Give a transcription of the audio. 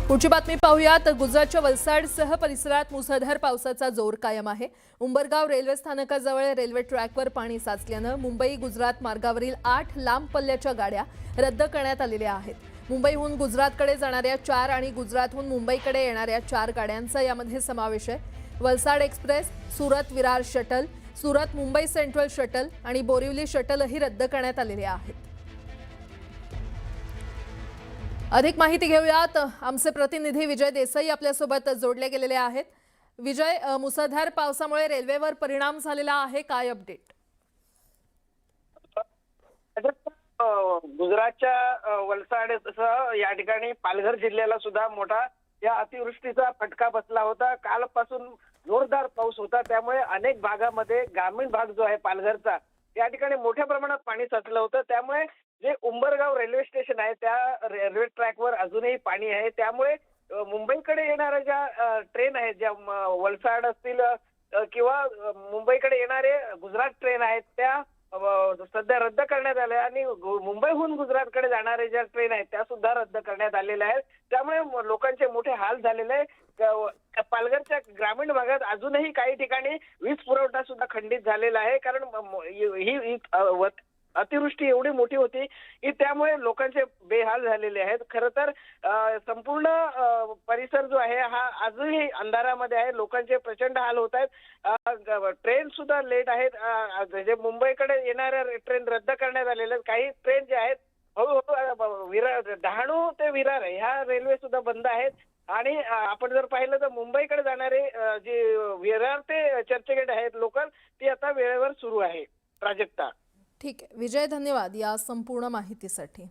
पुढची बातमी पाहूयात। गुजरातच्या वलसाडसह परिसरात मुसळधार पावसाचा जोर कायम आहे। उंबरगाव रेल्वे स्थानकाजवळ रेल्वे ट्रॅकवर पाणी साचल्याने मुंबई गुजरात मार्गावरील 8 लांब पल्ल्याच्या गाड्या रद्द करण्यात आलेल्या आहेत। मुंबईहून गुजरातकडे जाणाऱ्या 4 आणि गुजरातहून मुंबईकडे येणाऱ्या 4 गाड्यांचा यामध्ये समावेश आहे। Valsad express, Surat Virar shuttle, Surat Mumbai central shuttle आणि बोरिवली शटलही रद्द करण्यात आलेले आहेत। अधिक माहिती घेऊयात। आमचे प्रतिनिधी विजय देसाई आपल्यासोबत जोडले गेलेले आहेत। विजय, मुसळधार पावसामुळे रेल्वेवर परिणाम झालेला आहे, काय अपडेट? गुजरातच्या वलसाडसह या ठिकाणी पालघर जिल्ह्याला सुद्धा मोठा या अतिवृष्टीचा फटका बसला होता। कालपासून जोरदार पाऊस होता, त्यामुळे अनेक भागामध्ये ग्रामीण भाग जो आहे पालघरचा या ठिकाणी मोठ्या प्रमाणात पाणी साचलं होतं। त्यामुळे जे उंबरगाव रेल्वे स्टेशन आहे त्या रेल्वे ट्रॅकवर अजूनही पाणी आहे। त्यामुळे मुंबईकडे येणाऱ्या ज्या ट्रेन आहेत, ज्या वलसाड असतील किंवा मुंबईकडे येणारे गुजरात ट्रेन आहेत त्या सध्या रद्द करण्यात आल्या आणि मुंबईहून गुजरातकडे जाणारे ज्या ट्रेन आहेत त्या सुद्धा रद्द करण्यात आलेल्या आहेत। त्यामुळे लोकांचे मोठे हाल झालेले आहे। पालघरच्या ग्रामीण भागात अजूनही काही ठिकाणी वीज पुरवठा सुद्धा खंडित झालेला आहे, कारण ही अतिवृष्टी एवढी मोठी होती की त्यामुळे लोकांचे बेहाल झालेले आहेत। खरं तर संपूर्ण परिसर जो आहे हा आजही अंधारामध्ये आहे। लोकांचे प्रचंड हाल होत आहेत। ट्रेन सुद्धा लेट आहेत। जे मुंबईकडे येणाऱ्या ट्रेन रद्द करण्यात आलेल्या काही ट्रेन जे आहेत हळूहळू विरार, डहाणू ते विरार ह्या रेल्वे सुद्धा बंद आहेत। आणि आपण जर पाहिलं तर मुंबईकडे जाणारे जे विरार ते चर्चगेट आहेत लोकल, ती आता वेळेवर सुरू आहे। प्राजक्ता, ठीक आहे विजय, धन्यवाद या संपूर्ण माहितीसाठी।